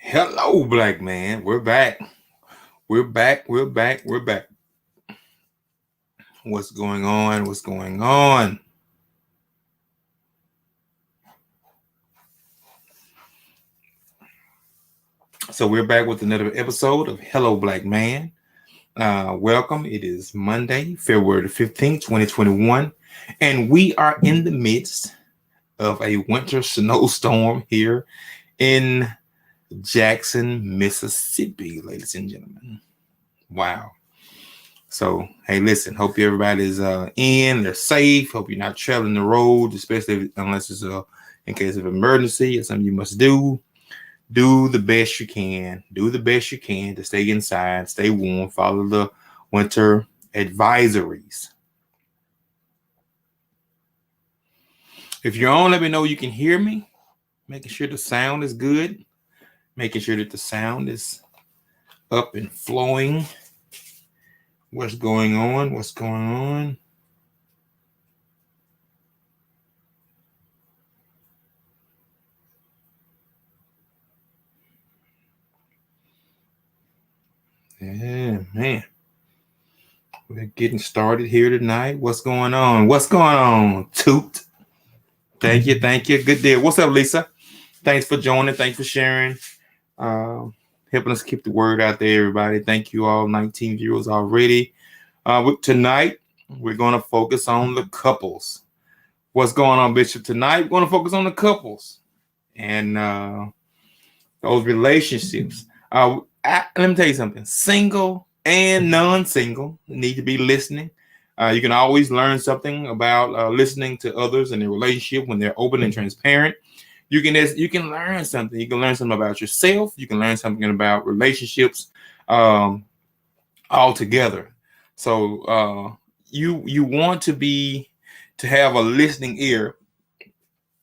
Hello, black man. We're back. We're back. We're back. We're back. What's going on? What's going on? So we're back with another episode of Hello, Black Man. Welcome. It is Monday, February the 15th, 2021, and we are in the midst of a winter snowstorm here in Jackson, Mississippi, ladies and gentlemen. Wow. So, hey, listen, hope everybody's they're safe. Hope you're not traveling the road, especially unless it's in case of emergency or something you must do. Do the best you can. Do the best you can to stay inside, stay warm, follow the winter advisories. If you're on, let me know you can hear me. Making sure the sound is good. Making sure that the sound is up and flowing. What's going on? What's going on? Yeah, man. We're getting started here tonight. What's going on? What's going on? Toot. Thank you. Thank you. Good deal. What's up, Lisa? Thanks for joining. Thanks for sharing. Uh, Helping us keep the word out there, everybody. Thank you all, 19 viewers already. Tonight, we're going to focus on the couples. What's going on, Bishop? Tonight, we're going to focus on the couples and those relationships. Let me tell you something. Single and non-single need to be listening. You can always learn something about listening to others and their relationship when they're open and transparent. You can learn something. You can learn something about yourself. You can learn something about relationships all together. So you want to have a listening ear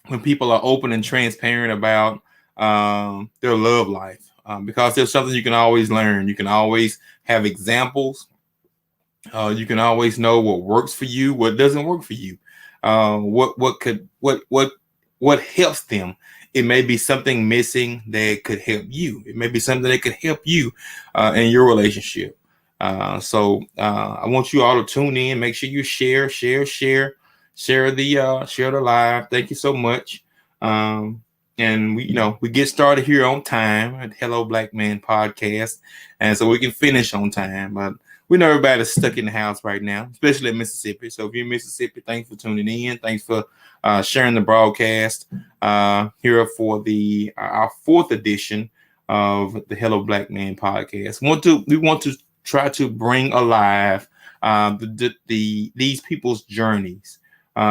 when people are open and transparent about their love life, because there's something you can always learn. You can always have examples. You can always know what works for you, what doesn't work for you, what helps them. It may be something missing that could help you. It may be something that could help you in your relationship. I want you all to tune in. Make sure you share the live. Thank you so much. And we get started here on time at Hello Black Man podcast, and so we can finish on time. But we know everybody's stuck in the house right now, especially in Mississippi. So if you're in Mississippi, thanks for tuning in. Thanks for sharing the broadcast here for our fourth edition of the Hello Black Man podcast. We want to try to bring alive these people's journeys. They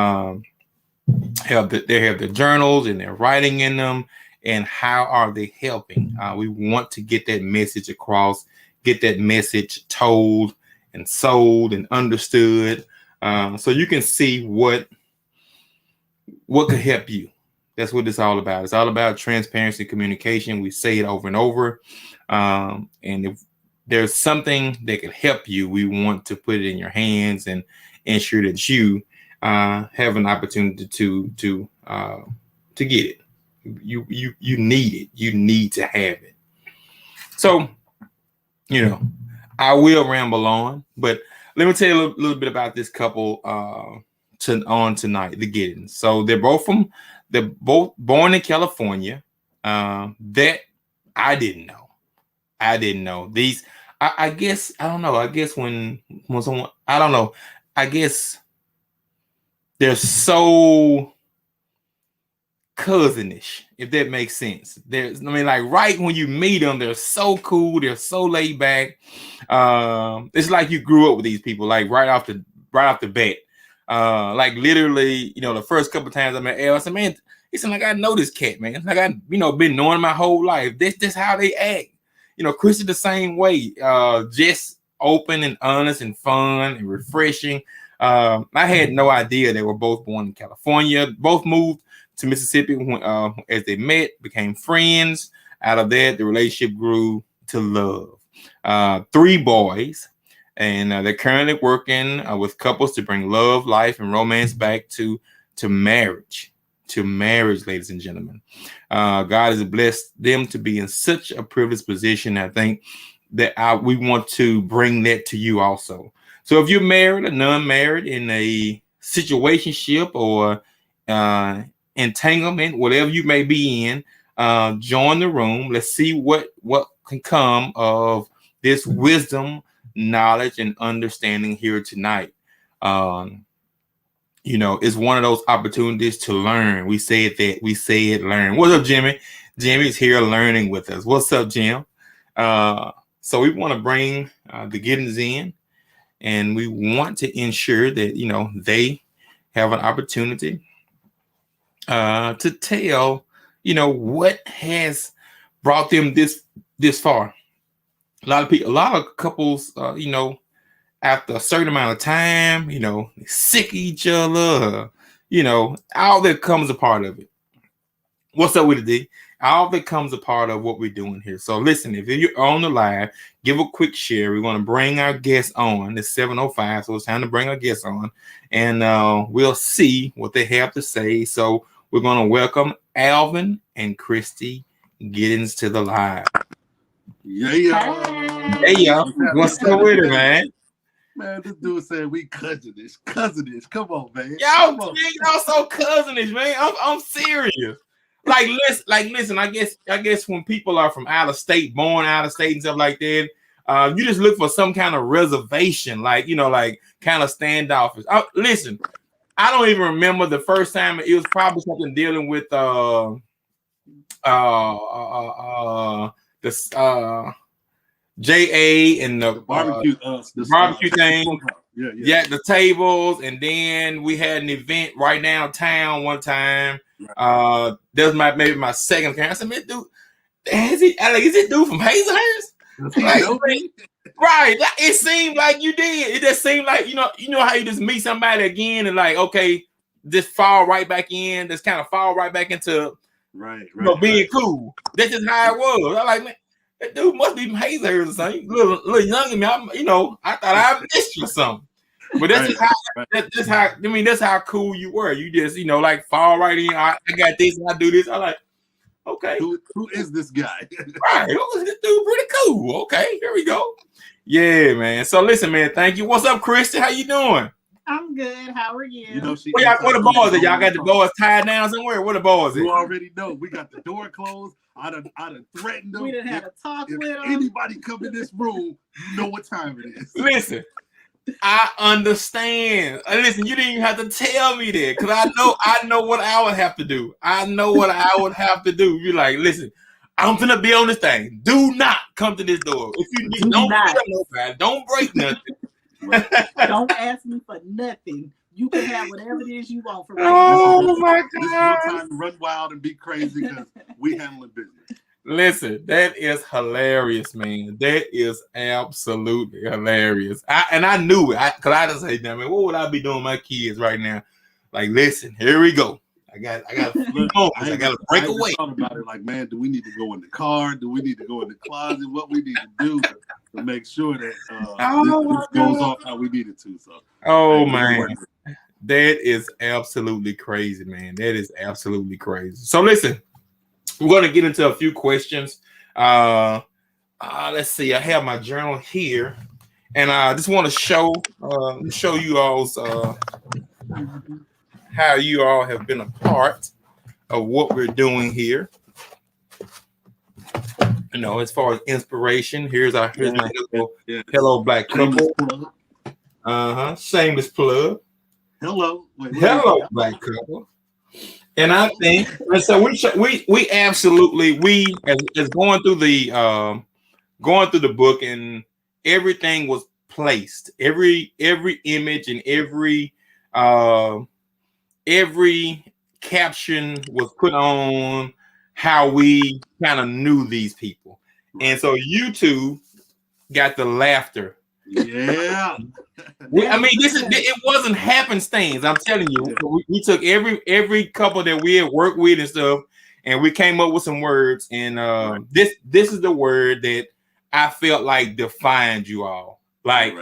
have the journals and they're writing in them, and how are they helping? We want to get that message across, get that message told and sold and understood, so you can see what could help you. That's what it's all about. It's all about transparency, communication. We say it over and over, and if there's something that could help you, we want to put it in your hands and ensure that you have an opportunity to get it. You need it. You need to have it. So, I will ramble on, but let me tell you a little bit about this couple tonight, the Giddens. So they're both born in California. That I didn't know. These. I guess I don't know. I guess when someone, I don't know. I guess they're so cousinish, if that makes sense. Like right when you meet them, they're so cool, they're so laid back. It's like you grew up with these people, like right off the bat. Like literally, the first couple of times I met Elle, I said, man, he said, like, I know this cat, man. Like I, been knowing my whole life. This how they act. Chrissy the same way. Just open and honest and fun and refreshing. I had no idea they were both born in California. Both moved to Mississippi as they met, became friends. Out of that, the relationship grew to love. 3 boys, and they're currently working with couples to bring love, life, and romance back to marriage. to marriage, ladies and gentlemen. God has blessed them to be in such a privileged position. I think that we want to bring that to you also. So if you're married or non-married in a situationship or entanglement, whatever you may be in, join the room. Let's see what can come of this wisdom, knowledge, and understanding here tonight. It's one of those opportunities to learn. We say it, learn. What's up, Jimmy? Jimmy's here learning with us. What's up, Jim? So we want to bring the Giddens in, and we want to ensure that, they have an opportunity to tell, what has brought them this far. A lot of couples, after a certain amount of time, sick of each other, all that comes a part of it. What's up with it, D? All that comes a part of what we're doing here. So listen, if you're on the live, give a quick share. We're going to bring our guests on. It's 7:05, so it's time to bring our guests on, and we'll see what they have to say. So we're going to welcome Alvin and Christy Giddens to the live. Yeah. What's up with it, man? Man, this dude said we cousinish. Come on, man. Y'all so cousinish, man. I'm serious. Listen. I guess when people are from out of state, born out of state and stuff like that, you just look for some kind of reservation, like kind of standoffish. Listen, I don't even remember the first time. It was probably something dealing with JA and the barbecue thing. Yeah, the tables, and then we had an event right downtown one time. That was maybe my second time. I said, man, dude, is it dude from Hazelhurst? Right. It seemed like you did. It just seemed like, you know how you just meet somebody again and okay, just fall right back in, just kind of fall right back into being cool. That's just how it was. I'm like, man, that dude must be from Hazelhurst or something. Little younger than me. I thought I missed you or something. But that's how cool you were. You just, fall right in. I got this and I do this. I'm like, okay. Who is this guy? Right. This dude pretty cool. Okay, here we go. Yeah, man. So listen, man, thank you. What's up, Christy? How you doing? I'm good. How are you? Where the boys at? Y'all got the boys tied down somewhere? Where the boys at? You already know. We got the door closed. I done threatened them. We done had a talk with them. Anybody come in this room, you know what time it is. Listen, I understand. Listen, you didn't even have to tell me that, because I know what I would have to do. You're like, listen, I'm gonna be on this thing. Do not come to this door. If you don't nobody, don't break nothing. Don't ask me for nothing. You can have whatever it is you want from me. Oh my God! This is your time to run wild and be crazy, because we handling business. Listen, that is hilarious, man. That is absolutely hilarious. I knew it, because I just say, damn it, what would I be doing with my kids right now? Like, listen, here we go. I got a few moments. I got to break away. Thought about it, like, man, do we need to go in the car? Do we need to go in the closet? What we need to do to make sure that this goes off how we need it to. So, man, that is absolutely crazy, man. That is absolutely crazy. So, listen. We're going to get into a few questions. Let's see. I have my journal here, and I just want to show you all's how you all have been a part of what we're doing here. As far as inspiration, here's my hello black couple. Shameless plug. Hello black couple. And I think, and so we absolutely as going through the book, and everything was placed, every image and every caption was put on how we kind of knew these people, and so you two got the laughter. Yeah. It wasn't happenstance. I'm telling you, we took every couple that we had worked with and stuff, and we came up with some words. And this is the word that I felt like defined you all. Like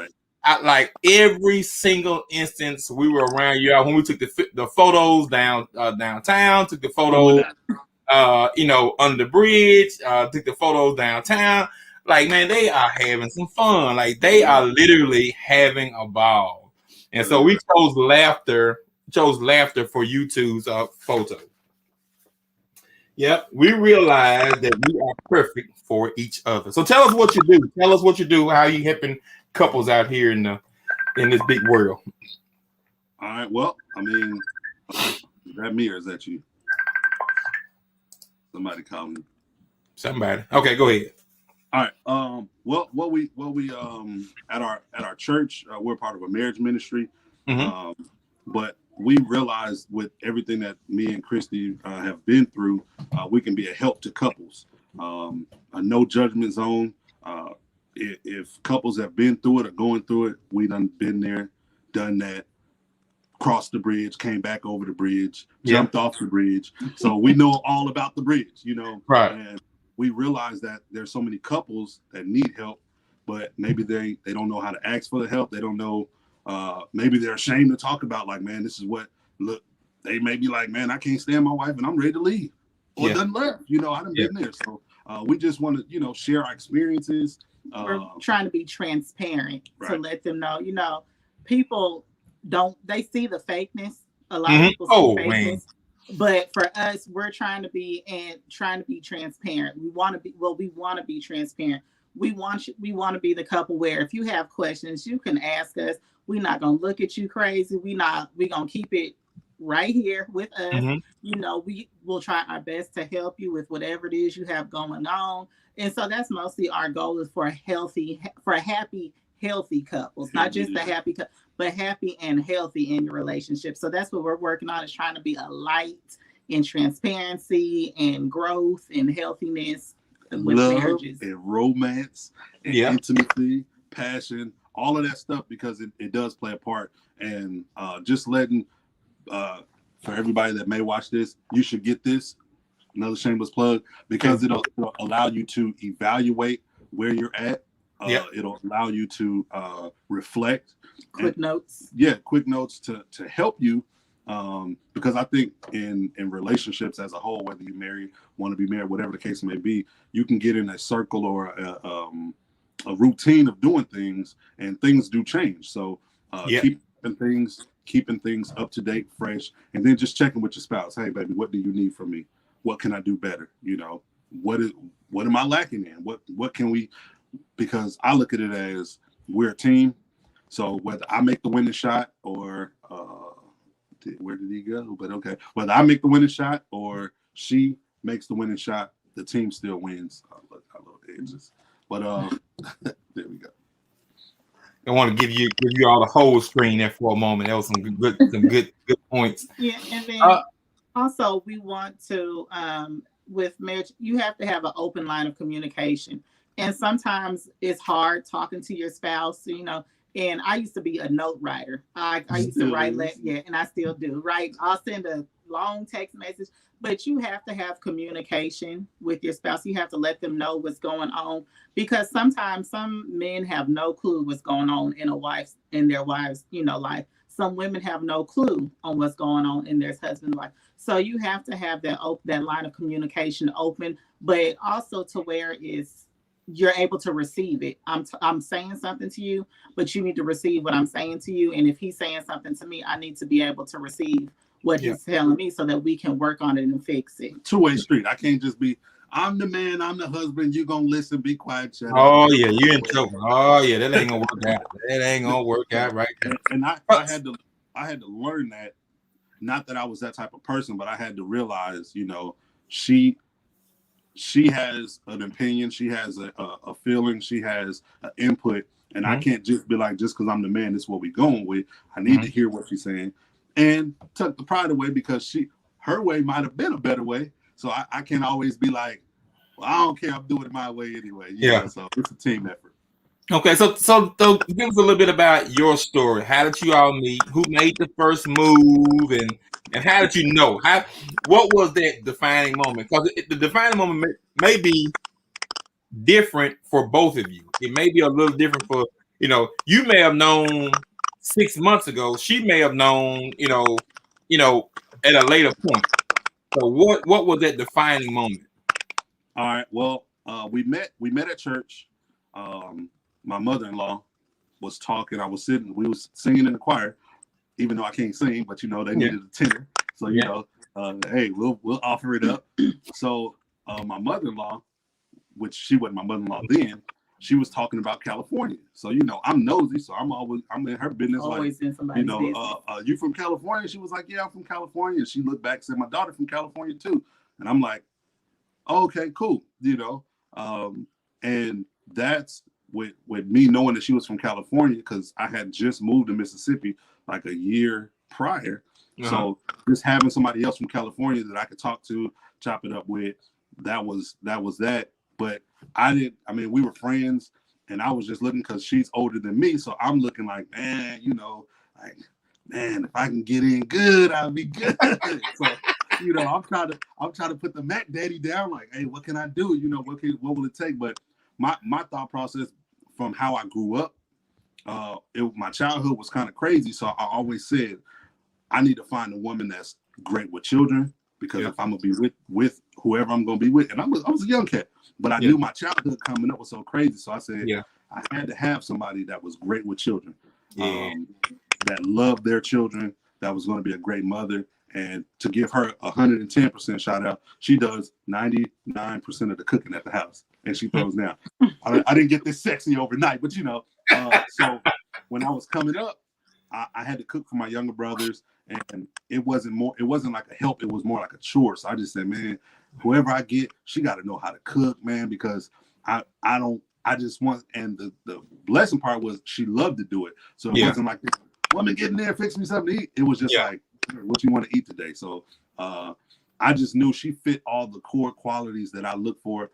like every single instance we were around y'all when we took the photos downtown, took the photos under the bridge, took the photos downtown. Like, man, they are having some fun. Like, they are literally having a ball. And so we chose laughter for you two's photo. Yep, we realized that we are perfect for each other. So tell us what you do. Tell us what you do. How you helping couples out here in this big world. All right. Well, I mean, is that me or is that you? Somebody call me. Somebody. Okay, go ahead. All right. Well, what we at our church, we're part of a marriage ministry. Mm-hmm. But we realized with everything that me and Christy have been through, we can be a help to couples. A no judgment zone. If couples have been through it or going through it, we done been there, done that, crossed the bridge, came back over the bridge, jumped off the bridge. So we know all about the bridge, Right. And we realize that there's so many couples that need help, but maybe they don't know how to ask for the help. They don't know, maybe they're ashamed to talk about, like, man, this is what, look, they may be like, man, I can't stand my wife and I'm ready to leave. Or done left, I done been there. So we just want to, share our experiences. We're trying to be transparent to let them know, people they see the fakeness. A lot of people see fakeness. Man. But for us, we're trying to be transparent. We want to be transparent. We want to be the couple where if you have questions, you can ask us. We're not gonna look at you crazy. We're gonna keep it right here with us. Mm-hmm. We will try our best to help you with whatever it is you have going on. And so that's mostly our goal is for happy, healthy couples, not just the happy couple, but happy and healthy in your relationship. So that's what we're working on, is trying to be a light in transparency and growth and healthiness with love marriages. And romance and intimacy, passion, all of that stuff, because it does play a part. And just letting, for everybody that may watch this, you should get this, another shameless plug, because it'll allow you to evaluate where you're at. It'll allow you to reflect. Quick notes. Yeah, quick notes to help you. Because I think in relationships as a whole, whether you want to be married, whatever the case may be, you can get in a circle or a routine of doing things, and things do change. So keeping things up to date, fresh, and then just checking with your spouse. Hey, baby, what do you need from me? What can I do better? What am I lacking in? What can we? Because I look at it as we're a team. So whether I make the winning shot or where did he go? But okay, whether I make the winning shot or she makes the winning shot, the team still wins. I love edges, but there we go. I want to give you all the whole screen there for a moment. That was some good points. Yeah, and then also we want to with marriage, you have to have an open line of communication. And sometimes it's hard talking to your spouse, and I used to be a note writer. I used to write, and I still do, right? I'll send a long text message, but you have to have communication with your spouse. You have to let them know what's going on, because sometimes some men have no clue what's going on in their wives, life. Some women have no clue on what's going on in their husband's life. So you have to have that line of communication open, but also to where you're able to receive it. I'm saying something to you, but you need to receive what I'm saying to you. And if he's saying something to me, I need to be able to receive what he's telling me so that we can work on it and fix it. Two-way street. I can't just be, I'm the man, I'm the husband, you gonna listen, be quiet, shut up. Yeah, you in trouble. Oh yeah, that ain't gonna work out. That ain't gonna work out right now. And I had to learn that, not that I was that type of person, but I had to realize, she has an opinion, she has a feeling, she has an input, and I can't just be like, just because I'm the man, this is what we're going with. I need to hear what she's saying and tuck the pride away, because her way might have been a better way. So I can't always be like, well, I don't care, I'm doing it my way anyway. So it's a team effort. Okay, so give us a little bit about your story. How did you all meet? Who made the first move, and how did you know? What was that defining moment? Because the defining moment may be different for both of you. It may be a little different for you know, you may have known 6 months ago. She may have known, you know, at a later point. So what was that defining moment? All right. Well, we met at church. My mother-in-law was talking. I was sitting. We was singing in the choir, even though I can't sing. But you know, they needed a tenor, so you know, hey, we'll offer it up. So my mother-in-law, which she wasn't my mother-in-law then, she was talking about California. So you know, I'm nosy, so I'm in her business. Always like, in somebody's business. You from California? She was like, yeah, I'm from California. And she looked back and said, my daughter from California too. And I'm like, okay, cool. You know, and that's with me knowing that she was from California, because I had just moved to Mississippi like a year prior. So just having somebody else from California that I could talk to, chop it up with, that was that. But we were friends, and I was just looking because she's older than me. So I'm looking like, man, you know, like, man, if I can get in good, I'll be good. So, you know, I'm trying to put the Mac Daddy down, like, hey, what can I do? You know, what will it take? But my thought process from how I grew up, my childhood was kind of crazy. So I always said, I need to find a woman that's great with children, because if I'm gonna be with whoever I'm gonna be with, and I was a young cat, but I knew my childhood coming up was so crazy. So I said, I had to have somebody that was great with children, that loved their children, that was going to be a great mother. And to give her 110% shout out, she does 99% of the cooking at the house, and she throws down. I didn't get this sexy overnight, but you know, so when I was coming up, I had to cook for my younger brothers, and it wasn't like a help, it was more like a chore. So I just said, man, whoever I get, she got to know how to cook, man, because I just want, and the blessing part was she loved to do it. So it wasn't like this woman getting there, fix me something to eat. It was just like, what you want to eat today? So I just knew she fit all the core qualities that I look for.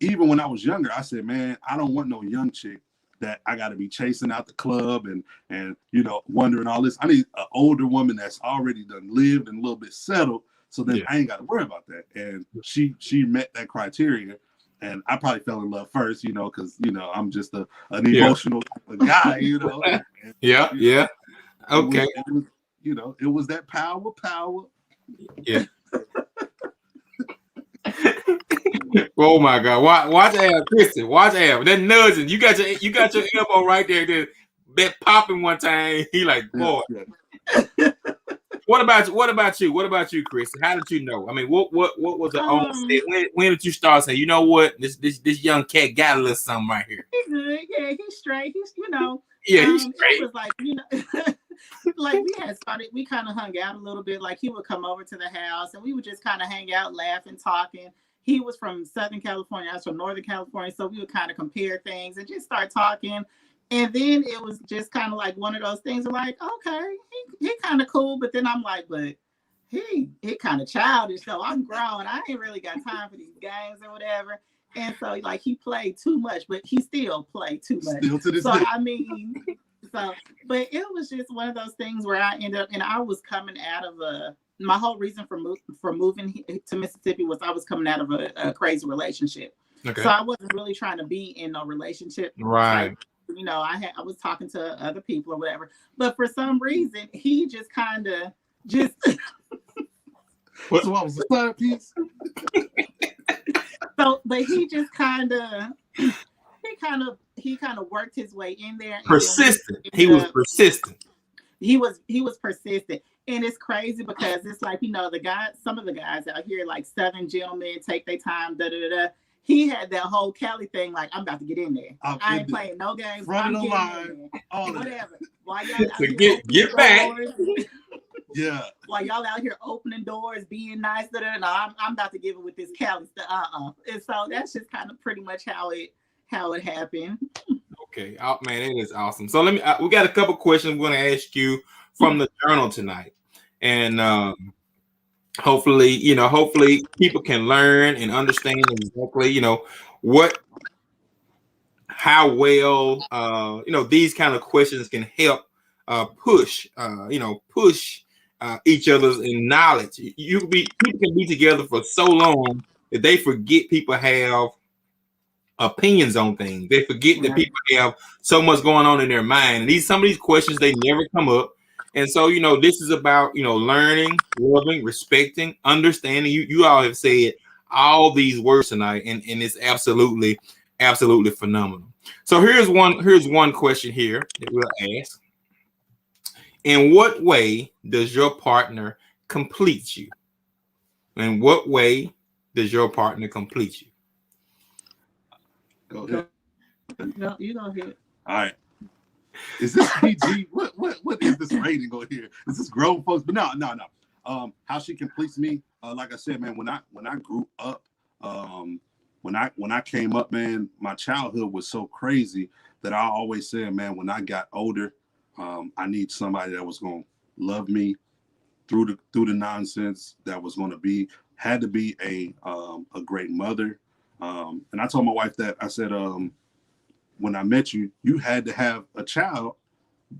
Even when I was younger, I said, man, I don't want no young chick that I got to be chasing out the club and you know, wondering all this. I need an older woman that's already done lived and a little bit settled, so then I ain't got to worry about that. And she met that criteria, and I probably fell in love first, you know, because you know, I'm just an emotional guy, you know. And, Okay. It was, you know, it was that power. Yeah. Oh my God! Watch Av, Kristen. Watch Av. That nudging. You got your elbow right there. That popping one time. He like, boy. Yeah. What about you? What about you, Kristen? How did you know? I mean, what was the onset? When did you start saying, you know what, this young cat got a little something right here? He's good. Yeah, he's straight. He's, you know. He's straight. He was like, you know, like we kind of hung out a little bit. Like he would come over to the house and we would just kind of hang out, laughing, talking. He was from Southern California, I was from Northern California, so we would kind of compare things and just start talking. And then it was just kind of like one of those things, like, okay, he kind of cool, but then I'm like, but he kind of childish, so I'm grown. I ain't really got time for these games or whatever. And so like he played too much, but he still played too much. Still to this so day. I mean, but it was just one of those things where I ended up, and I was coming out of my whole reason for moving to Mississippi was I was coming out of a crazy relationship. Okay. So I wasn't really trying to be in no relationship. Right. Like, you know, I was talking to other people or whatever, but for some reason he just kind of just. What was the third piece? So, but he just kind of worked his way in there. Persistent. He was persistent. He was persistent. And it's crazy because it's like, you know, some of the guys out here, like Southern gentlemen, take their time, He had that whole Cali thing, like, I'm about to get in there. I ain't playing no games. Front of the line. Whatever. While y'all out here get back. Yeah. While y'all out here opening doors, being nice, no, I'm about to give it with this Cali stuff. And so that's just kind of pretty much how it happened. Okay. Oh man, it is awesome. So we got a couple questions we're gonna ask you from the journal tonight. And hopefully people can learn and understand exactly, you know, how well these kind of questions can help push each other's in knowledge. People can be together for so long that they forget people have opinions on things. They forget that people have so much going on in their mind. And some of these questions, they never come up. And so, this is about, learning, loving, respecting, understanding. You all have said all these words tonight, and it's absolutely phenomenal. So here's one question here that we'll ask. In what way does your partner complete you? In what way does your partner complete you? Go ahead. No, you go ahead. All right. Is this PG? What is this rating on here? Is this grown folks? But no. How she completes me? Like I said, man, when I grew up, when I came up, man, my childhood was so crazy that I always said, man, when I got older, I need somebody that was gonna love me through the nonsense, that was gonna had to be a great mother. And I told my wife that, I said, when I met you, you had to have a child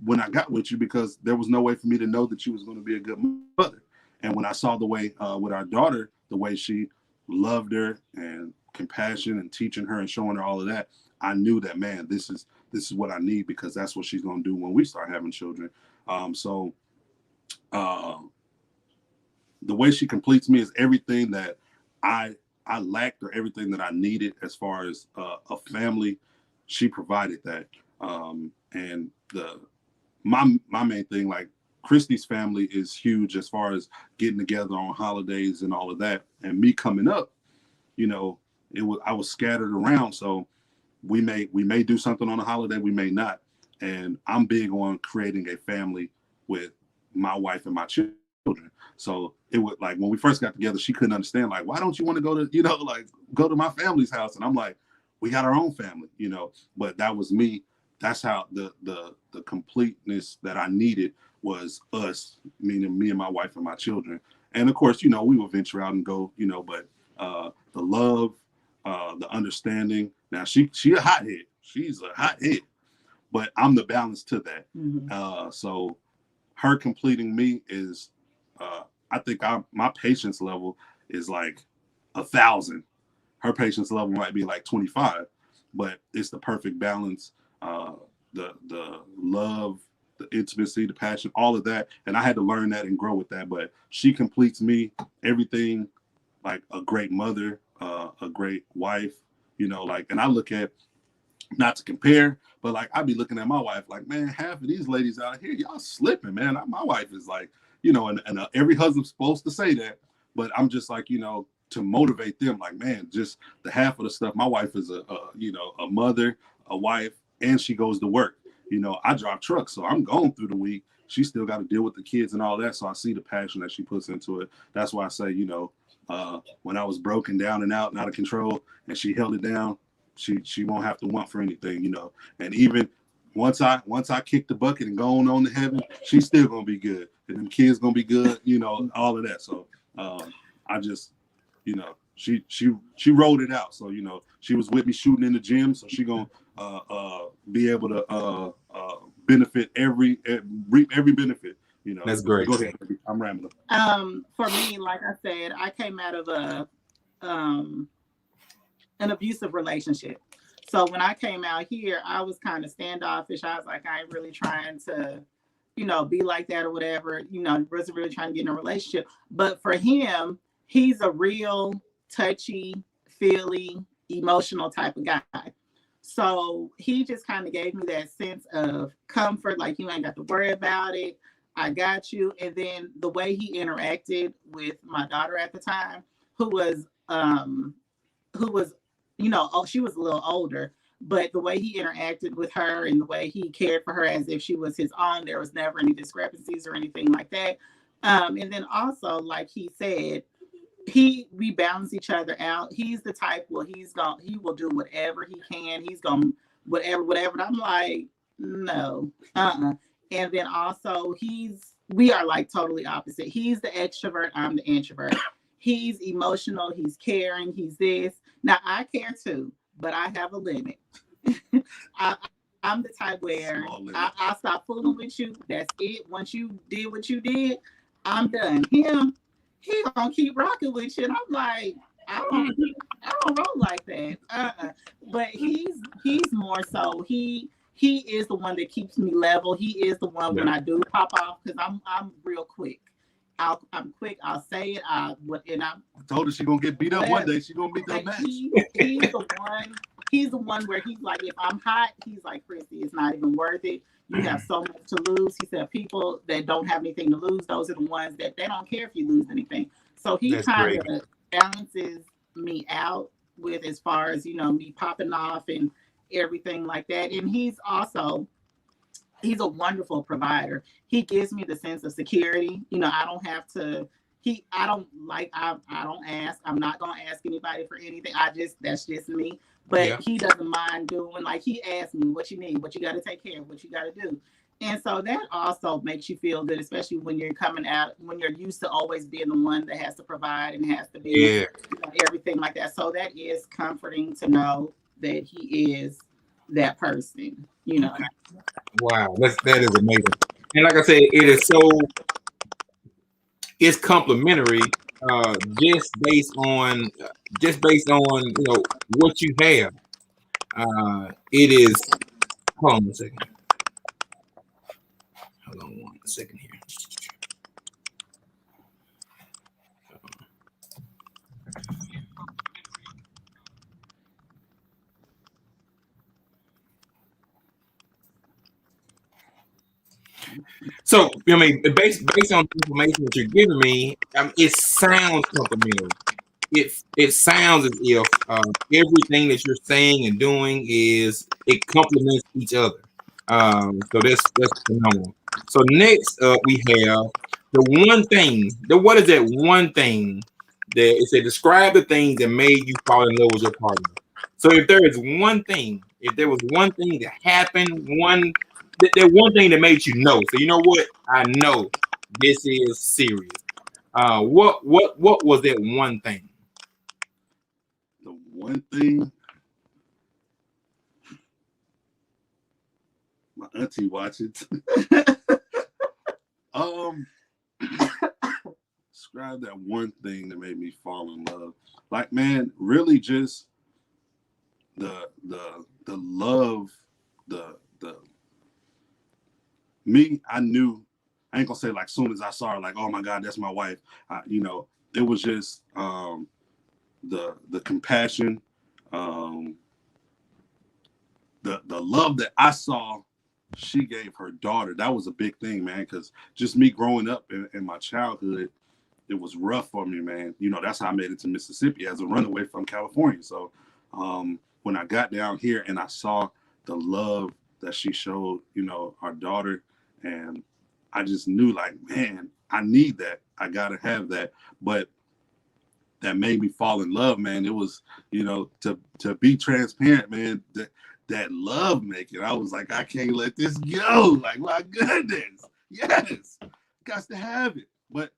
when I got with you, because there was no way for me to know that you was going to be a good mother. And when I saw the way with our daughter, the way she loved her and compassion and teaching her and showing her all of that, I knew that, man, this is what I need, because that's what she's going to do when we start having children. So the way she completes me is everything that I lacked, or everything that I needed as far as a family. She provided that. And my main thing, like, Christy's family is huge as far as getting together on holidays and all of that. And me coming up, I was scattered around. So we may do something on a holiday, we may not. And I'm big on creating a family with my wife and my children. So it would, like, when we first got together, she couldn't understand, like, why don't you want to go to, go to my family's house? And I'm like, we got our own family, but that was me. That's how the completeness that I needed was us, meaning me and my wife and my children. And of course, we will venture out and go, but the love, the understanding. Now she a hothead. She's a hothead, but I'm the balance to that. Mm-hmm. So her completing me is, I think my patience level is like 1,000. Her patience level might be like 25, but it's the perfect balance. The love, the intimacy, the passion, all of that. And I had to learn that and grow with that. But she completes me, everything, like a great mother, a great wife, and I look at, not to compare, but like, I be looking at my wife like, man, half of these ladies out here, y'all slipping, man. My wife is like, and every husband's supposed to say that, but I'm just like, to motivate them, like, man, just the half of the stuff. My wife is a mother, a wife, and she goes to work. I drive trucks, so I'm going through the week. She still got to deal with the kids and all that. So I see the passion that she puts into it. That's why I say, when I was broken down and out and out of control, and she held it down, she won't have to want for anything, And even once I kick the bucket and go on to heaven, she's still gonna be good, and them kids gonna be good, all of that. So I just, she rolled it out. So she was with me shooting in the gym, so she gonna be able to benefit reap every benefit. That's great. Go ahead. I'm rambling. For me, like I said, I came out of an abusive relationship. So when I came out here, I was kind of standoffish. I was like, I ain't really trying to, be like that or whatever. Wasn't really trying to get in a relationship. But for him, he's a real touchy, feely, emotional type of guy. So he just kind of gave me that sense of comfort, like, you ain't got to worry about it. I got you. And then the way he interacted with my daughter at the time, who was, she was a little older, but the way he interacted with her and the way he cared for her as if she was his own, there was never any discrepancies or anything like that. And then also, like he said, we balance each other out. He's the type where he will do whatever he can. He's gonna whatever. And I'm like, no, And then also we are like totally opposite. He's the extrovert, I'm the introvert. He's emotional, he's caring, he's this. Now I care too, but I have a limit. I'm the type where I'll stop fooling with you. That's it. Once you did what you did, I'm done. He gonna keep rocking with you. And I'm like, I don't roll like that. but he's more so he is the one that keeps me level. He is the one when I do pop off, because I'm real quick. I'm quick. I'll say it. I told her she's gonna get beat up one day. She's gonna beat that match. He's the one. He's the one where he's like, if I'm hot, he's like, Christy, it's not even worth it. You have so much to lose. He said, people that don't have anything to lose, those are the ones that they don't care if you lose anything. So he kind of balances me out with, as far as, me popping off and everything like that. And he's a wonderful provider. He gives me the sense of security. I don't have to, I don't ask. I'm not going to ask anybody for anything. That's just me. But he doesn't mind doing, like, he asks me what you need, what you got to take care of, what you got to do. And so that also makes you feel good, especially when you're coming out, when you're used to always being the one that has to provide and has to be everything like that. So that is comforting to know that he is that person, Wow, that is amazing. And like I said, it's complimentary, just based on what you have. It is. Hold on a second. Hold on one second here. So, based on the information that you're giving me, it sounds complimentary. It sounds as if everything that you're saying and doing it complements each other. So that's phenomenal. So next up we have the one thing. What is that one thing that it said? Describe the things that made you fall in love with your partner. So if there was one thing that happened, that one thing that made you know. So you know what? I know this is serious. What was that one thing? The one thing, my auntie watches. Describe that one thing that made me fall in love. Like, man, really just the love, the me. I knew. I ain't gonna say like soon as I saw her, like, oh my God, that's my wife. It was just the compassion, the love that I saw she gave her daughter. That was a big thing, man, because just me growing up in my childhood, it was rough for me, man. That's how I made it to Mississippi as a runaway from California. So when I got down here and I saw the love that she showed, our daughter, and I just knew, like, man, I need that. I gotta have that. But that made me fall in love, man. It was, to be transparent, man, that love making. I was like, I can't let this go. Like, my goodness. Yes. Got to have it. But,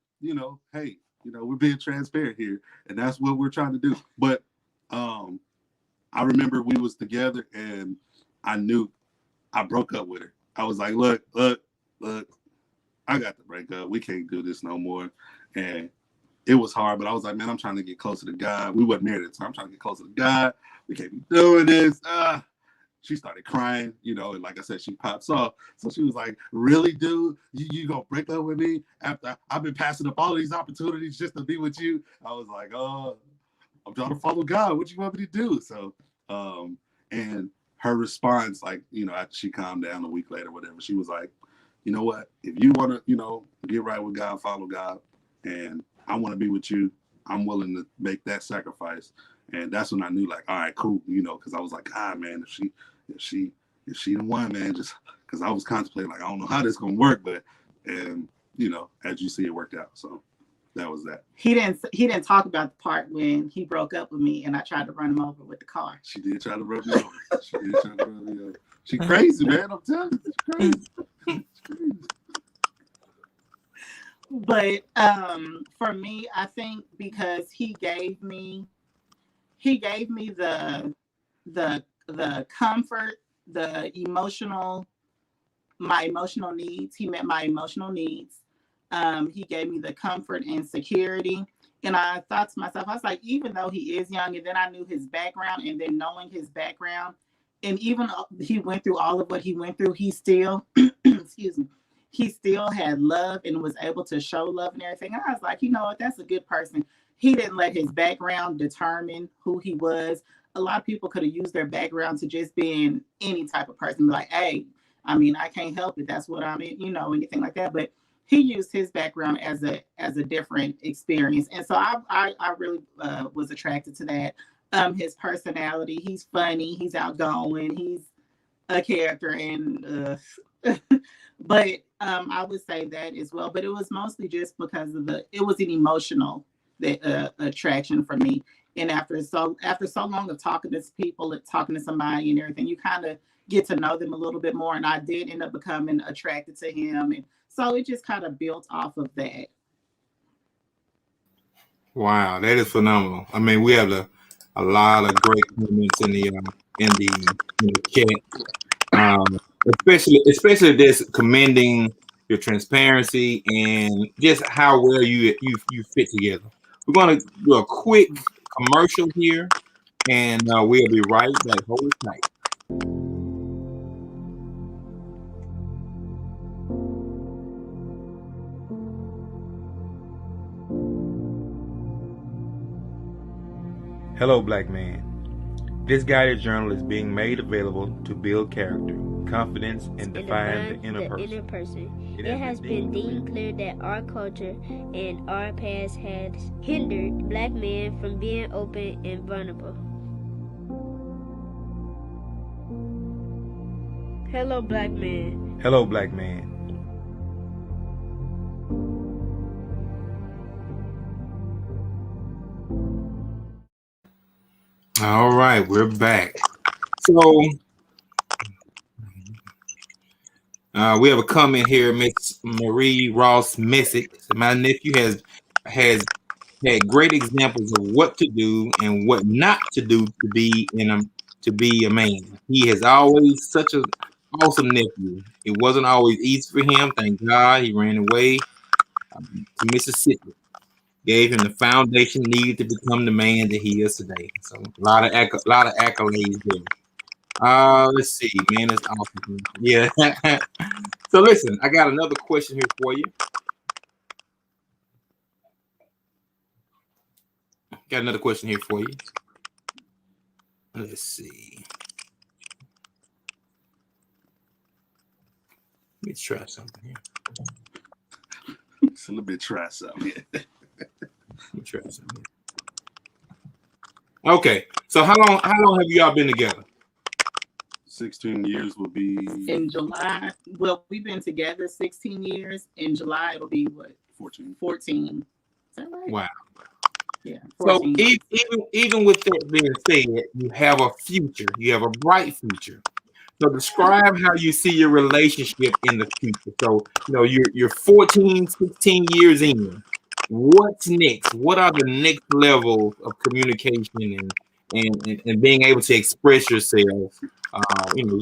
hey, we're being transparent here, and that's what we're trying to do. But I remember we was together, and I knew I broke up with her. I was like, look, I got to break up. We can't do this no more. And it was hard, but I was like, man, I'm trying to get closer to God. We weren't married at the time. I'm trying to get closer to God. We can't be doing this. She started crying, and like I said, she pops off. So she was like, really, dude? You gonna break up with me after I've been passing up all these opportunities just to be with you? I was like, I'm trying to follow God. What you want me to do? So, and her response, like, after she calmed down a week later, whatever, she was like, you know what? If you want to, get right with God, follow God, and I want to be with you, I'm willing to make that sacrifice. And that's when I knew, like, all right, cool, because I was like, man, if she the one, man, just because I was contemplating, like, I don't know how this gonna work, but as you see, it worked out. So that was that. He didn't talk about the part when he broke up with me and I tried to run him over with the car. She did try to run me over. She crazy, man. I'm telling you, she's crazy. She's crazy. But for me, I think because he gave me the comfort, my emotional needs. He met my emotional needs. He gave me the comfort and security. And I thought to myself, I was like, even though he is young, and then I knew his background, and then knowing his background, and even he went through all of what he went through, he still, excuse me, he still had love and was able to show love and everything. And I was like, you know what, that's a good person. He didn't let his background determine who he was. A lot of people could have used their background to just being any type of person, like, hey, I mean, I can't help it. That's what I'm in, anything like that. But he used his background as a different experience, and so I really was attracted to that. His personality, he's funny, he's outgoing, he's a character, and but I would say that as well. But it was mostly just because it was an emotional attraction for me. And after so long of talking to people, talking to somebody and everything, you kind of get to know them a little bit more. And I did end up becoming attracted to him, and so it just kind of built off of that. Wow, that is phenomenal. I mean, we have a lot of great comments in the chat, especially this commending your transparency and just how well you fit together. We're going to do a quick commercial here, and we'll be right back. Hold tight. Hello, Black man. This guided journal is being made available to build character, confidence, and define the inner person. It has been deemed clear that our culture and our past has hindered Black men from being open and vulnerable. Hello, Black man. Hello, Black man. All right, we're back. So we have a comment here, Miss Marie Ross Messick. My nephew has had great examples of what to do and what not to do to be a man. He has always such an awesome nephew. It wasn't always easy for him. Thank God he ran away to Mississippi. Gave him the foundation needed to become the man that he is today. So a lot of accolades there. Let's see, man, it's awesome. Yeah. So listen, I got another question here for you. Got another question here for you. Let's see. Let me try something here. It's a little bit try something. Let me try something. Okay, so how long have you all been together? 16 years will be in July. Well, we've been together 16 years. In July, it'll be what? 14. 14. Is that right? Wow. Yeah. 14. So even with that being said, you have a future. You have a bright future. So describe how you see your relationship in the future. So, you're 14, 16 years in. What's next? What are the next levels of communication and being able to express yourself?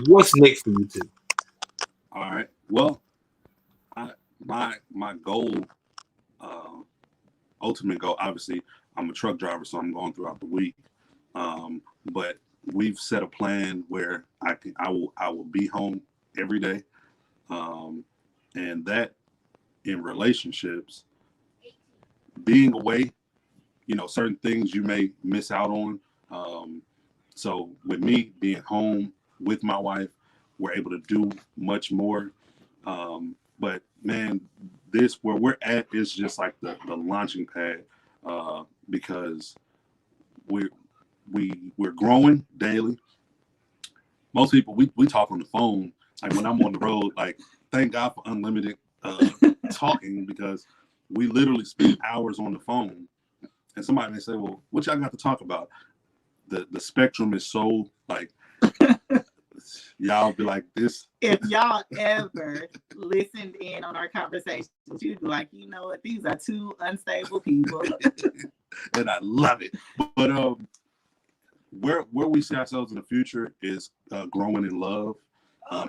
What's next for you two? All right. Well, my goal, ultimate goal, obviously, I'm a truck driver, so I'm going throughout the week. But we've set a plan where I will be home every day, and that in relationships, being away, certain things you may miss out on. So with me being home with my wife, we're able to do much more. But man, this where we're at is just like the launching pad, because we're growing daily. Most people we talk on the phone. Like when I'm on the road, like thank God for unlimited talking, because we literally spend hours on the phone. And somebody may say, well, what y'all got to talk about? The spectrum is so like y'all be like this. If y'all ever listened in on our conversations, you'd be like, you know what, these are two unstable people. And I love it. But where we see ourselves in the future is growing in love,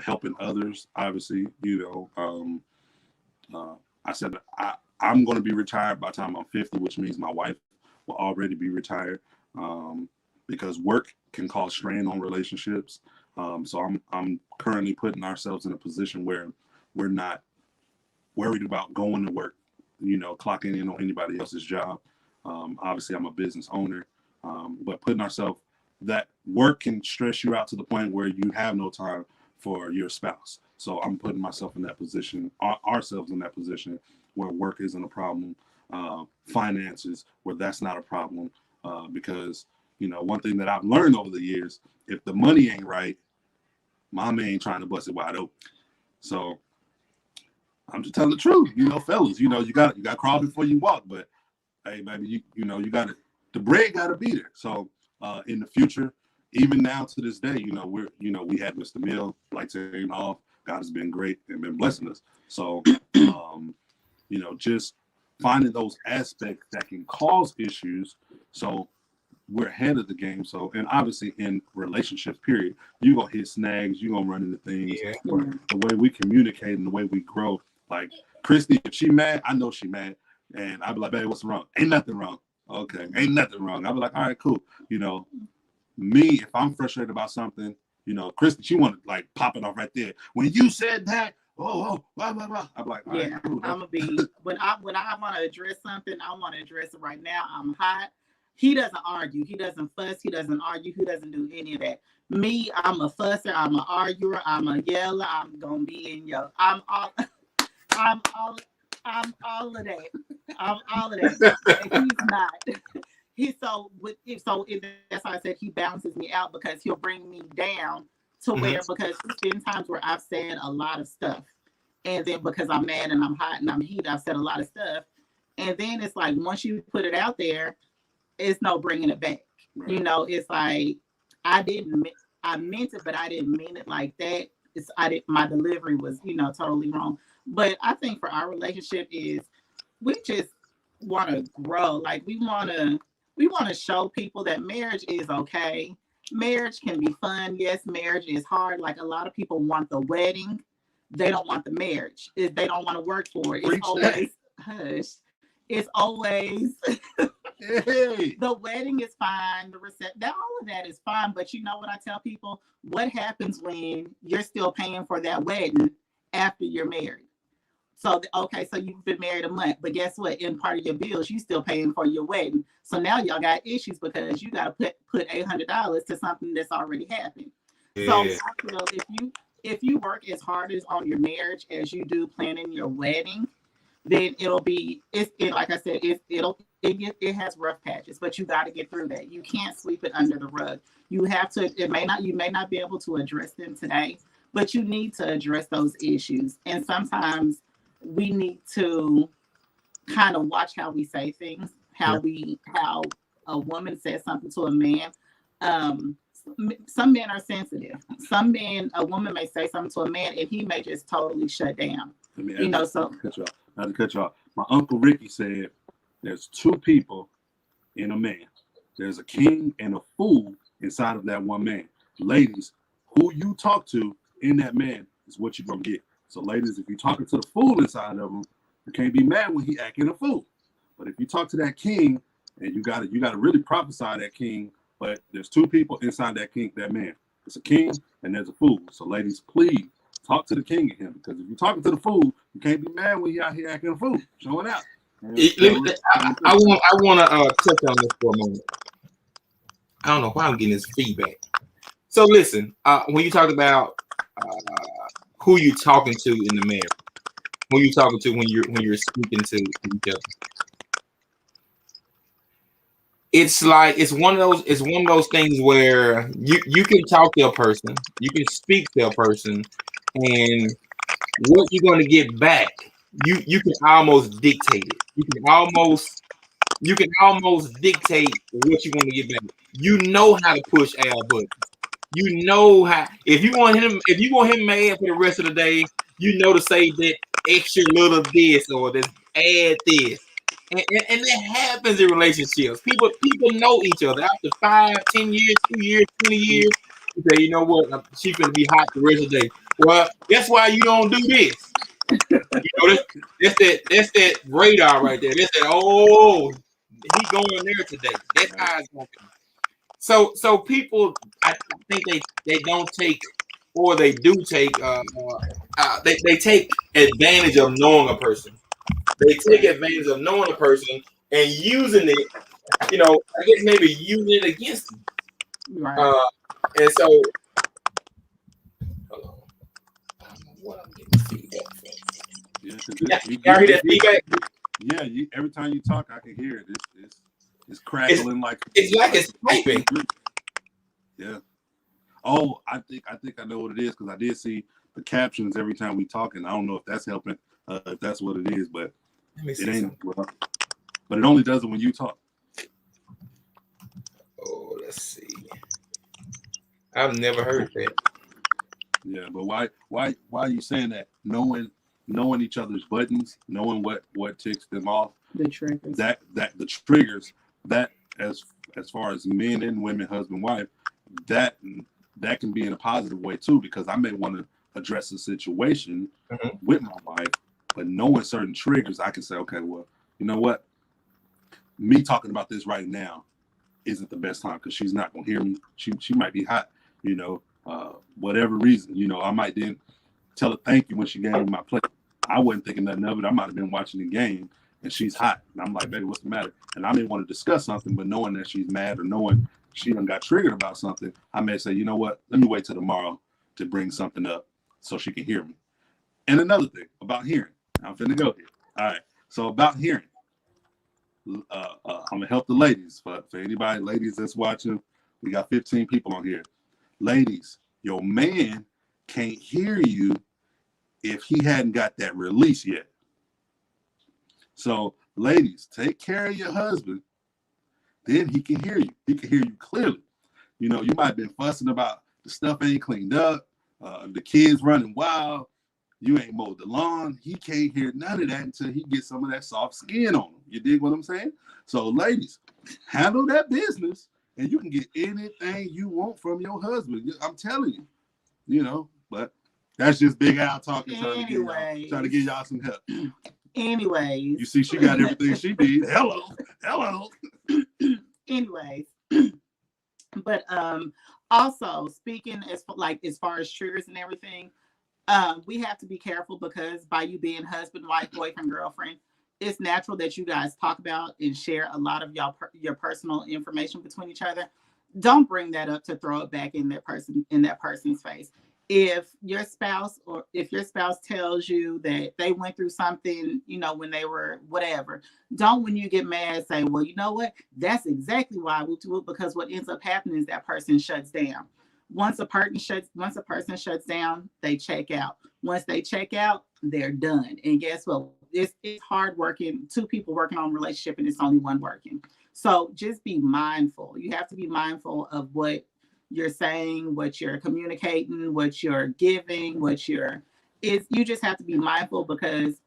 helping others. Obviously, I said I'm going to be retired by the time I'm 50, which means my wife will already be retired, because work can cause strain on relationships. So I'm currently putting ourselves in a position where we're not worried about going to work, clocking in on anybody else's job. Obviously, I'm a business owner, but putting ourselves, that work can stress you out to the point where you have no time for your spouse. So I'm putting myself in that position, ourselves in that position where work isn't a problem, finances where that's not a problem, because one thing that I've learned over the years, if the money ain't right, mama ain't trying to bust it wide open. So I'm just telling the truth, fellas. You got to crawl before you walk. But hey, baby, you got to, the bread got to be there. So in the future, even now to this day, we had Mr. Mill, like saying off. God has been great and been blessing us. So just finding those aspects that can cause issues. So we're ahead of the game. So, and obviously in relationships, period, you're going to hit snags, you're going to run into things. Yeah. The way we communicate and the way we grow, like Christy, if she mad, I know she mad. And I'll be like, babe, what's wrong? Ain't nothing wrong. Okay, ain't nothing wrong. I'll be like, all right, cool. Me, if I'm frustrated about something, Christy, she want to like pop it off right there. When you said that, blah, blah, blah. I'm like, all right, cool. I'm gonna be when I want to address something, I want to address it right now. I'm hot. He doesn't argue. He doesn't fuss. He doesn't argue. He doesn't do any of that. Me, I'm a fusser. I'm an arguer. I'm a yeller. I'm gonna be in your. I'm all of that. I'm all of that. And he's not. That's why I said he balances me out, because he'll bring me down to where, because there's been times where I've said a lot of stuff, and then because I'm mad and I'm hot and I'm heated, I've said a lot of stuff, and then it's like once you put it out there, it's no bringing it back. Right. It's like I meant it, but I didn't mean it like that. My delivery was totally wrong. But I think for our relationship is we just want to grow. Like we want to show people that marriage is okay. Marriage can be fun. Yes, marriage is hard. Like a lot of people want the wedding. They don't want the marriage. They don't want to work for it. It's always hush. It's always the wedding is fine. The reception, all of that is fine. But you know what I tell people? What happens when you're still paying for that wedding after you're married? So, okay, so you've been married a month, but guess what? In part of your bills, you still paying for your wedding. So now y'all got issues because you got to put $800 to something that's already happened. Yeah. So I feel if you work as hard as on your marriage as you do planning your wedding, then like I said, it has rough patches, but you got to get through that. You can't sweep it under the rug. You have to. You may not be able to address them today, but you need to address those issues. And sometimes we need to kind of watch how we say things, how a woman says something to a man. Some men are sensitive. A woman may say something to a man and he may just totally shut down. Not to cut you off. My Uncle Ricky said there's two people in a man. There's a king and a fool inside of that one man. Ladies, who you talk to in that man is what you're going to get. So ladies, if you're talking to the fool inside of him, you can't be mad when he acting a fool. But if you talk to that king, and you got to really prophesy that king, but there's two people inside that king, that man. It's a king and there's a fool. So ladies, please talk to the king in him, because if you're talking to the fool, you can't be mad when he out here acting a fool, showing out. I want to touch on this for a moment. I don't know why I'm getting this feedback. So listen, when you talk about who you talking to in the marriage, who you talking to when you're speaking to each other, it's one of those things where you can talk to a person, you can speak to a person, and what you're going to get back, you can almost dictate it. You can almost dictate what you're going to get back. You know how to push our buttons. You know how, if you want him mad for the rest of the day, you know to say that extra little this or this, add this. And that happens in relationships. People know each other after 5, 10 years, 2 years, 20 years. You say, you know what, she's gonna be hot the rest of the day. Well, that's why you don't do this. That's that radar right there. That's that. Oh, he going there today. That's how it's going to be. So people, I think they don't take, or they do take. They take advantage of knowing a person. They take advantage of knowing a person and using it. I guess maybe using it against them. Right. And so, hold on. I don't know what I'm getting feedback from. Yeah, you hear that feedback? Yeah, every time you talk, I can hear it. It's crackling it's typing. Yeah. Oh, I think I know what it is because I did see the captions every time we talk, and I don't know if that's helping, if that's what it is, but it ain't. Well, but it only does it when you talk. Oh, let's see. I've never heard that. Yeah, but why are you saying that? Knowing each other's buttons, knowing what ticks them off. The triggers. That the triggers that as far as men and women, husband, wife, that can be in a positive way too, because I may want to address a situation with my wife, but knowing certain triggers, I can say, okay, well, you know what? Me talking about this right now isn't the best time because she's not gonna hear me. She might be hot, whatever reason. I might then tell her thank you when she gave me my plate. I wasn't thinking nothing of it. I might have been watching the game and she's hot. And I'm like, baby, what's the matter? And I may want to discuss something, but knowing that she's mad or knowing she done got triggered about something, I may say, you know what? Let me wait till tomorrow to bring something up so she can hear me. And another thing about hearing, I'm finna go here. All right. So about hearing, I'm gonna help the ladies. For anybody, ladies that's watching, we got 15 people on here. Ladies, your man can't hear you if he hadn't got that release yet. So, ladies, take care of your husband. Then he can hear you. He can hear you clearly. You might have been fussing about the stuff ain't cleaned up, the kids running wild, you ain't mowed the lawn. He can't hear none of that until he gets some of that soft skin on him. You dig what I'm saying? So, ladies, handle that business, and you can get anything you want from your husband. I'm telling you, but that's just Big Al talking, trying to give y'all some help. Anyways. You see, she got everything she needs. Hello. Anyways. But also speaking as far as triggers and everything, we have to be careful because by you being husband, wife, boyfriend, girlfriend, it's natural that you guys talk about and share a lot of your personal information between each other. Don't bring that up to throw it back in that person's face. If your spouse tells you that they went through something, when they were whatever, don't, when you get mad, say, well, you know what? That's exactly why we do it, because what ends up happening is that person shuts down. Once a person shuts down, they check out. Once they check out, they're done. And guess what? It's hard working, two people working on a relationship, and it's only one working. So just be mindful. You have to be mindful of what you're saying, what you're communicating, what you're giving, you just have to be mindful, because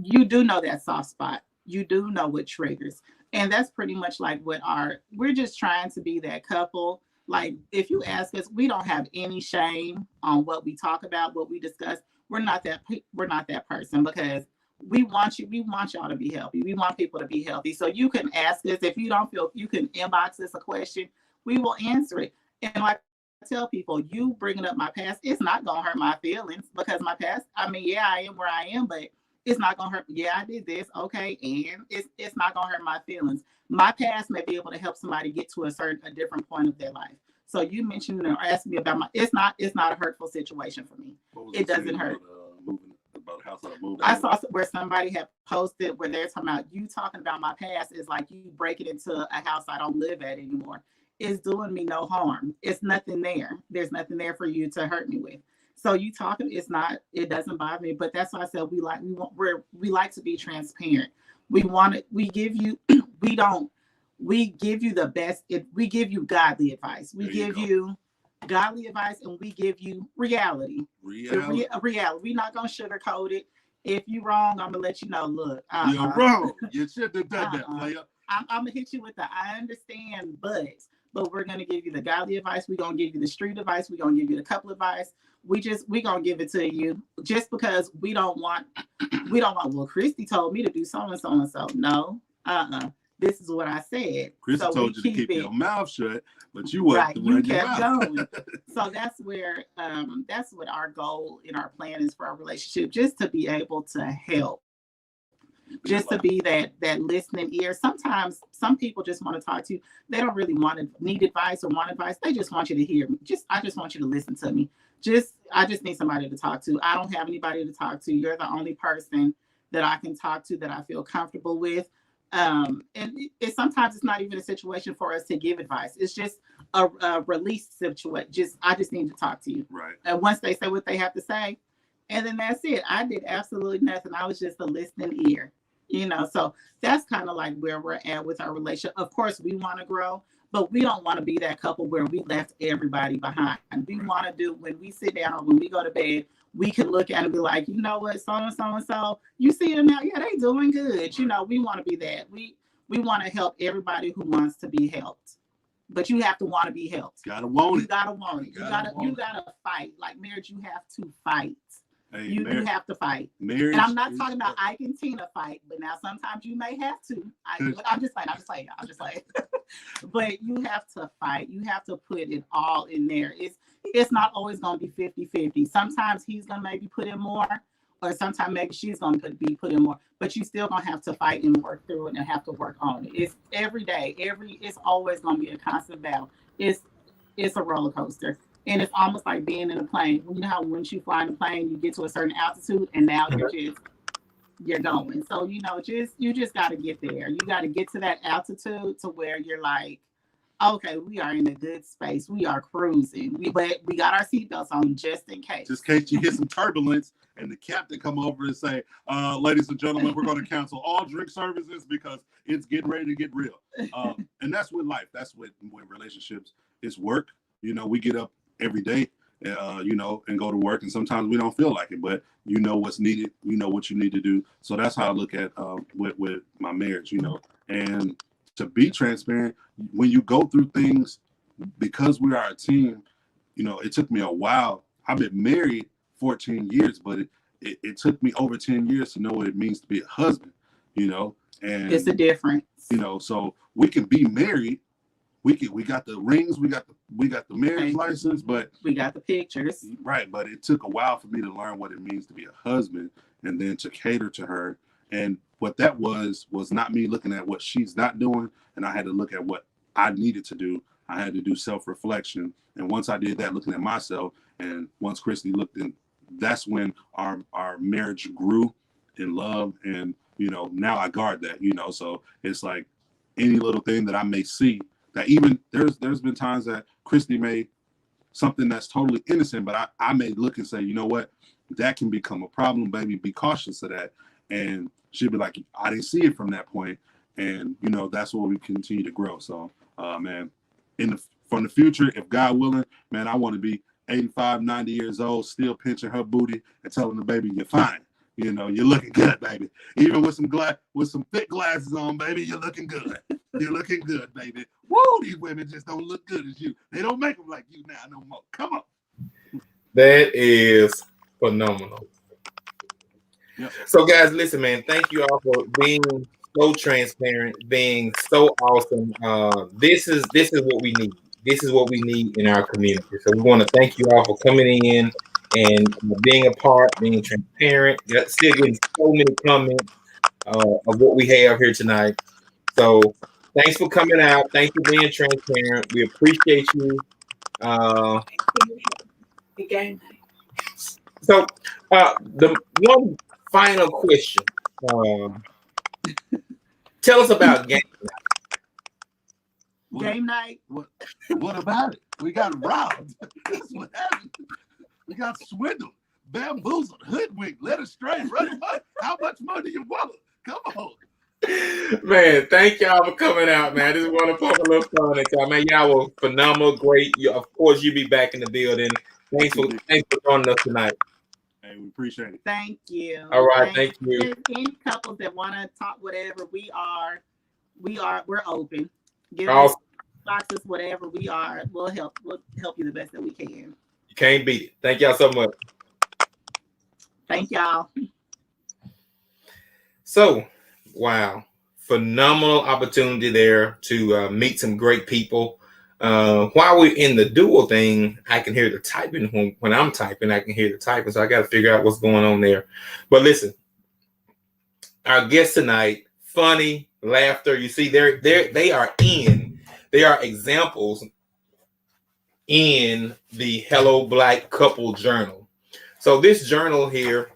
you do know that soft spot. You do know what triggers. And that's pretty much like we're just trying to be that couple. Like, if you ask us, we don't have any shame on what we talk about, what we discuss. We're not that person, because we want y'all to be healthy. We want people to be healthy. So you can ask us, if you don't feel, you can inbox us a question. We will answer it. And like I tell people, you bringing up my past, it's not going to hurt my feelings, because my past, I am where I am, but it's not going to hurt. Yeah, I did this. Okay. And it's not going to hurt my feelings. My past may be able to help somebody get to a different point of their life. So you mentioned or asked me about it's not a hurtful situation for me. It doesn't hurt. About house I moved. I saw where somebody had posted where they're talking about my past is like you breaking into a house I don't live at anymore. It's doing me no harm. It's nothing there. There's nothing there for you to hurt me with. So you talking, it doesn't bother me. But that's why I said we like to be transparent. We give you the best. We give you godly advice. We give you godly advice, and we give you reality. Reality. We're not gonna sugarcoat it. If you're wrong, I'm gonna let you know. Look, you're wrong. You shouldn't have done that, player. I'm gonna hit you with I understand, but but we're going to give you the godly advice. We're going to give you the street advice. We're going to give you the couple advice. We're going to give it to you just because we don't want, well, Christy told me to do so and so and so. No, this is what I said. Christy told you to keep your mouth shut, but you wasn't right. You kept going. So that's where, that's what our goal in our plan is for our relationship, just to be able to help. Just to be that listening ear. Sometimes some people just want to talk to you. They don't really need advice or want advice. They just want you to hear me. I just want you to listen to me. I just need somebody to talk to. I don't have anybody to talk to. You're the only person that I can talk to that I feel comfortable with. And sometimes it's not even a situation for us to give advice. It's just a release situation. I just need to talk to you. Right. And once they say what they have to say, and then that's it. I did absolutely nothing. I was just a listening ear. So that's kind of like where we're at with our relationship. Of course, we want to grow, but we don't want to be that couple where we left everybody behind. We want to do, when we sit down or when we go to bed, we can look at it and be like, you know what, so and so and so, you see them now, yeah, they doing good. We want to be that. We want to help everybody who wants to be helped. But you have to want to be helped. Gotta want it. You gotta want it. You gotta fight. Like marriage, you have to fight. Hey, you have to fight. Marriage, and I'm not talking about Ike and Tina fight, but now sometimes you may have to. I'm just saying. But you have to fight. You have to put it all in there. It's not always going to be 50-50. Sometimes he's going to maybe put in more, or sometimes maybe she's going to be put in more. But you still going to have to fight and work through it and have to work on it. It's every day. It's always going to be a constant battle. It's a roller coaster. And it's almost like being in a plane. You know how once you fly in a plane, you get to a certain altitude, and now you're going. So you just got to get there. You got to get to that altitude to where you're like, okay, we are in a good space. We are cruising. But we got our seatbelts on just in case. Just in case you get some turbulence, and the captain come over and say, "Ladies and gentlemen, we're going to cancel all drink services because it's getting ready to get real." And that's with life. That's with relationships. It's work. We get up every day, and go to work, and sometimes we don't feel like it, but what's needed, what you need to do. So that's how I look at with my marriage, and to be transparent, when you go through things, because we are a team, it took me a while. I've been married 14 years, but it took me over 10 years to know what it means to be a husband, and it's a difference, so we can be married. We got the rings, we got the marriage license, but we got the pictures. Right, but it took a while for me to learn what it means to be a husband, and then to cater to her. And what that was not me looking at what she's not doing, and I had to look at what I needed to do. I had to do self-reflection, and once I did that, looking at myself, and once Christy looked in, that's when our marriage grew in love, and now I guard that. So it's like any little thing that I may see. That even there's been times that Christy made something that's totally innocent, but I may look and say, you know what, that can become a problem, baby. Be cautious of that. And she'd be like, I didn't see it from that point. And that's where we continue to grow. So man, from the future, if God willing, man, I want to be 85, 90 years old, still pinching her booty and telling the baby, you're fine. You're looking good, baby. Even with some thick glasses on, baby, you're looking good. You're looking good, baby. Woo, these women just don't look good as you. They don't make them like you now no more. Come on. That is phenomenal. Yep. So, guys, listen, man. Thank you all for being so transparent, being so awesome. This is what we need. This is what we need in our community. So we want to thank you all for coming in and being a part, being transparent. Still getting so many comments of what we have here tonight. So thanks for coming out. Thanks for being transparent. We appreciate you. Again. So the one final question. Tell us about game night. Game night. What about it? We got robbed. That's what happened. We got swindled, bamboozled, hoodwinked, led astray, running money. How much money do you want? Come on. Man, thank y'all for coming out, man. Just want to poke a little fun at y'all. Man, y'all were phenomenal, great. Of course, you'll be back in the building. Thanks for joining us tonight. Hey, we appreciate it. Thank you. All right, thank you. If any couples that want to talk whatever, we're open. Give Awesome. boxes, whatever we are, we'll help you the best that we can. You can't beat it. Thank y'all so much. Thank y'all. So, wow, phenomenal opportunity there to meet some great people. While we're in the dual thing, I can hear the typing when I'm typing. I can hear the typing, so I got to figure out what's going on there. But listen, our guests tonight, funny, laughter. You see, they are examples in the Hello Black Couple Journal. So this journal here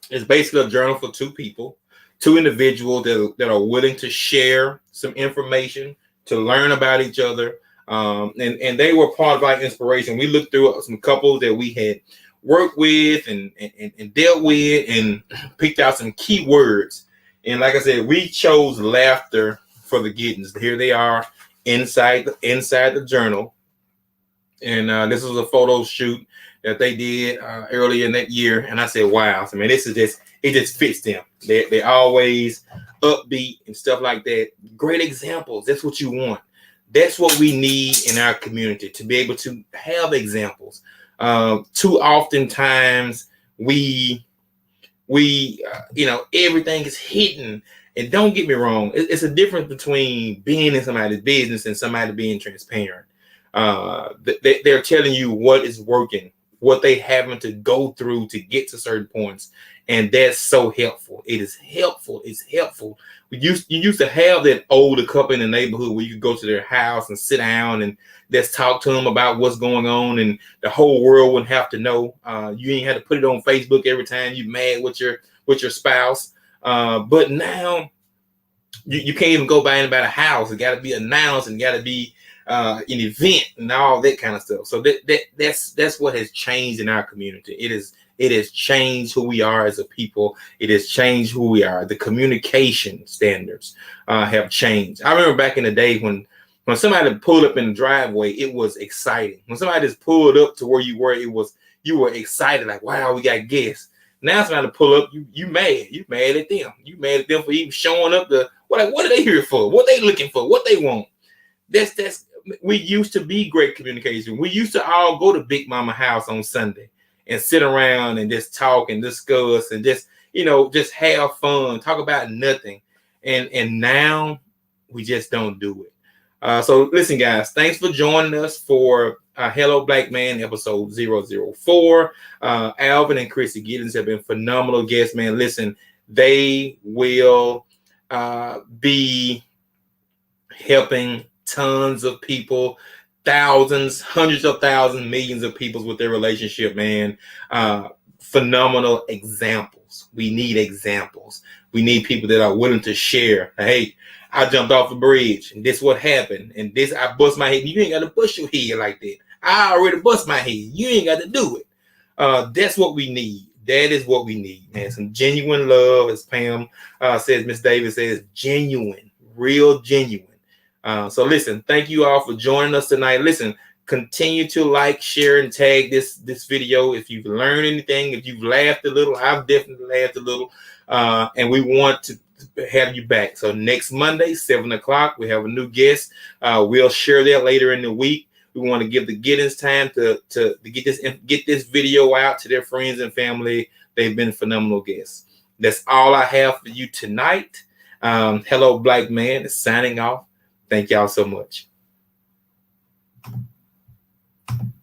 is basically a journal for two people, two individuals that are willing to share some information, to learn about each other. And they were part of our inspiration. We looked through some couples that we had worked with and dealt with and picked out some key words. And like I said, we chose laughter for the Giddens. Here they are inside the journal. And this was a photo shoot that they did earlier in that year. And I said, wow, I mean, it just fits them. They're always upbeat and stuff like that. Great examples. That's what you want. That's what we need in our community, to be able to have examples. Too often times we everything is hidden. And don't get me wrong, it's a difference between being in somebody's business and somebody being transparent. They're telling you what is working, what they having to go through to get to certain points. And that's so helpful. It is helpful. It's helpful. You used to have that older couple in the neighborhood where you could go to their house and sit down and just talk to them about what's going on, and the whole world wouldn't have to know. You ain't had to put it on Facebook every time you mad with your spouse. But now you can't even go by anybody's house. It got to be announced and got to be an event and all that kind of stuff. So that's what has changed in our community. It has changed who we are as a people. It has changed who we are. The communication standards have changed. I remember back in the day when somebody pulled up in the driveway, it was exciting. When somebody just pulled up to where you were, you were excited, like, wow, we got guests. Now somebody pull up, you mad. You mad at them. You mad at them for even showing up. What are they here for? What they looking for? What they want? We used to be great communication. We used to all go to Big Mama house on Sunday and sit around and just talk and discuss and just have fun, talk about nothing. And now we just don't do it. So listen, guys, thanks for joining us for Hello Black Man episode 004. Alvin and Chrissy Giddens have been phenomenal guests, man. Listen, they will be helping tons of people, thousands, hundreds of thousands, millions of people with their relationship, man. Phenomenal examples. We need examples. We need people that are willing to share. Hey, I jumped off a bridge and this what happened. And this, I bust my head. You ain't got to bust your head like that. I already bust my head. You ain't got to do it. That's what we need. That is what we need, man. Some genuine love, as Pam says, Miss Davis says, genuine, real genuine. So listen, thank you all for joining us tonight. Listen, continue to like, share, and tag this video. If you've learned anything, if you've laughed a little, I've definitely laughed a little. And we want to have you back. So next Monday, 7 o'clock, we have a new guest. We'll share that later in the week. We want to give the Giddens time to get this video out to their friends and family. They've been phenomenal guests. That's all I have for you tonight. Hello, Black Man is signing off. Thank y'all so much.